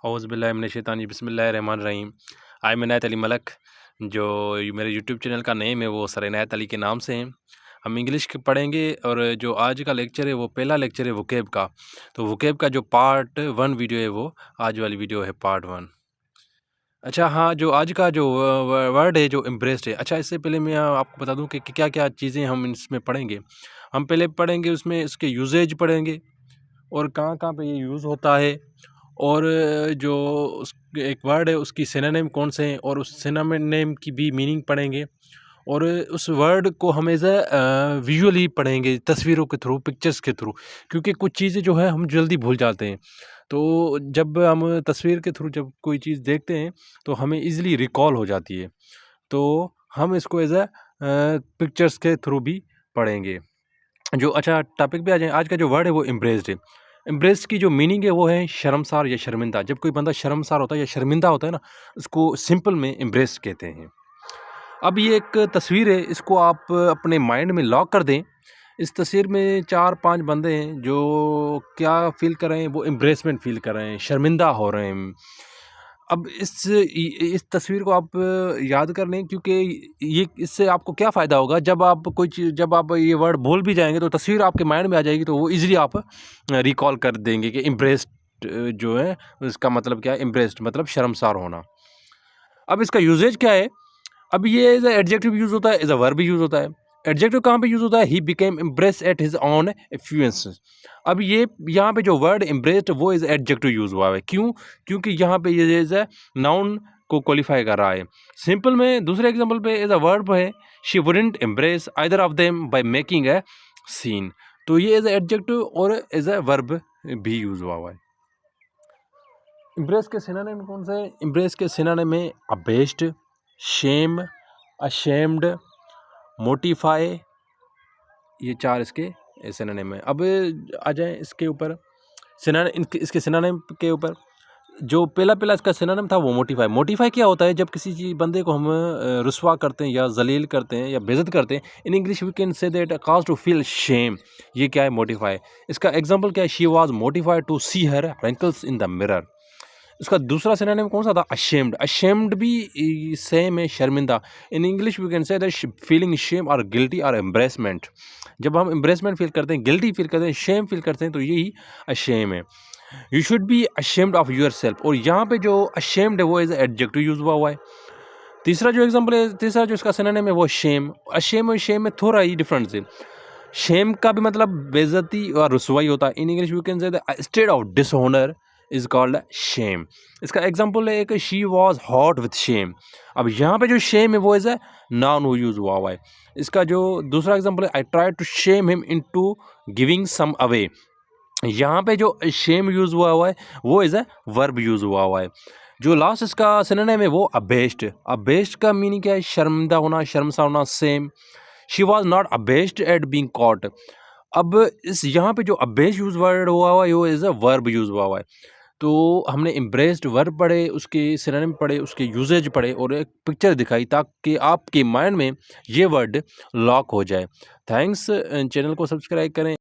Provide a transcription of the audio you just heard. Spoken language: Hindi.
औज़ुबिल्लाहि बिस्मिल्लाहिर्रहमानिर्रहीम। आई एम इनायत अली मलक। जो मेरे यूट्यूब चैनल का नेम है वो सर इनायत अली के नाम से है। हम इंग्लिश के पढ़ेंगे और जो आज का लेक्चर है वो पहला लेक्चर है वोकैब का। तो वोकैब का जो पार्ट 1 वीडियो है वो आज वाली वीडियो है पार्ट 1। अच्छा हाँ, जो आज का जो वर्ड है जो एम्ब्रेस्ड है। अच्छा, इससे पहले मैं आपको बता दूं कि क्या-क्या चीज़ें हम इसमें पढ़ेंगे। हम पहले पढ़ेंगे उसमें इसके यूसेज पढ़ेंगे और कहाँ-कहाँ पे ये यूज़ होता है, और जो उस एक वर्ड है उसकी सिनोनिम कौन से हैं और उस सिनोनिम की भी मीनिंग पढ़ेंगे। और उस वर्ड को हम एज़ विजुअली पढ़ेंगे, तस्वीरों के थ्रू, पिक्चर्स के थ्रू, क्योंकि कुछ चीज़ें जो है हम जल्दी भूल जाते हैं। तो जब हम तस्वीर के थ्रू जब कोई चीज़ देखते हैं तो हमें ईज़िली रिकॉल हो जाती है। तो हम इसको एज़ पिक्चर्स के थ्रू भी पढ़ेंगे। जो अच्छा टॉपिक पे आ जाएँ, आज का जो वर्ड है वो एम्ब्रेस्ड है। एम्ब्रेस्ड की जो मीनिंग है वो है शर्मसार या शर्मिंदा। जब कोई बंदा शर्मसार होता है या शर्मिंदा होता है ना, उसको सिंपल में एम्ब्रेस्ड कहते हैं। अब ये एक तस्वीर है, इसको आप अपने माइंड में लॉक कर दें। इस तस्वीर में 4-5 बंदे हैं जो क्या फ़ील कर रहे हैं, वो एम्ब्रेसमेंट फ़ील कर रहे हैं, शर्मिंदा हो रहे हैं। अब इस तस्वीर को आप याद कर लें, क्योंकि ये इससे आपको क्या फ़ायदा होगा, जब आप कोई चीज़, जब आप ये वर्ड भूल भी जाएँगे तो तस्वीर आपके माइंड में आ जाएगी, तो वो ईज़िली आप रिकॉल कर देंगे कि एम्ब्रेस्ड जो है उसका मतलब क्या है, एम्ब्रेस्ड मतलब शर्मसार होना। अब इसका यूसेज क्या है? अब ये एज़ अ एडजेक्टिव यूज़ होता है, एज़ अ वर्ब यूज़ होता है। एडजेक्टिव कहाँ पे यूज़ होता है? He became impressed at his own influence. अब ये यहाँ पे जो वर्ड इम्प्रेस्ड वो एज़ एडजेक्टिव यूज़ हुआ है। क्यों? क्योंकि यहाँ पे ये एज़ अ नाउन को क्वालिफ़ाई कर रहा है। सिंपल में दूसरे एग्ज़ाम्पल पे एज़ अ वर्ब है, she wouldn't impress either of them by making a scene. तो ये एज़ अ एडजेक्टिव और एज़ अ वर्ब भी यूज़ हुआ है। इम्प्रेस के सिनोनिम कौन से हैं? इम्प्रेस के सिनोनिम है अबेस्ड, शेम, अशेम्ड, मोटिफाई, ये 4 इसके सिनोनिम है। अब आ जाएँ इसके ऊपर इसके सिनोनिम के ऊपर। जो पहला इसका सिनोनिम था वो मोटिफाई। मोटिफाई क्या होता है? जब किसी चीज़ बंदे को हम रुस्वा करते हैं या ज़लील करते हैं या बेइज़्ज़त करते हैं, in English we can say that cause to feel shame. ये क्या है? मोटिफाई। इसका एग्ज़ाम्पल क्या है? She was mortified to see her wrinkles in the mirror. इसका दूसरा सिनोनिम कौन सा था? अशेम्ड। अशेम्ड भी सेम है, शर्मिंदा। In English we can say that feeling shame और गिल्टी और एम्ब्रेसमेंट। जब हम एम्ब्रेसमेंट फील करते हैं, गिल्टी फील करते हैं, शेम फील करते हैं, तो यही अशेम है। You should be ashamed of your self. और यहाँ पे जो अशेम्ड है वो एज एडजेक्टिव यूज हुआ है। तीसरा जो एग्जाम्पल है, तीसरा जो इसका सिनोनिम है वो शेम। अशेम और शेम में थोड़ा ही डिफरेंस है। शेम का भी मतलब बेइज्जती और रुसवाई होता है। In English we can say the state of dishonour is called shame. इसका एग्जांपल है कि she was hot with shame. अब यहाँ पे जो शेम है वो इज अ नाउन वो यूज हुआ है। इसका जो दूसरा एग्जांपल है, I try to shame him into giving some away. यहाँ पे जो शेम यूज हुआ है वो इज अ वर्ब यूज हुआ है। जो लास्ट इसका सिनोनिम है वो अबेस्ड। अबेस्ड का मीनिंग क्या है? शर्मिंदा होना, शर्मसा होना। Same, she was not abashed at being caught. अब इस यहाँ पे जो अबेस्ड यूज वर्ड हुआ है वो इज अ वर्ब यूज हुआ है। तो हमने एम्ब्रेस्ड वर्ब पढ़े, उसके सिनोनिम पढ़े, उसके यूजेज पढ़े और एक पिक्चर दिखाई ताकि आपके माइंड में ये वर्ड लॉक हो जाए। थैंक्स। चैनल को सब्सक्राइब करें।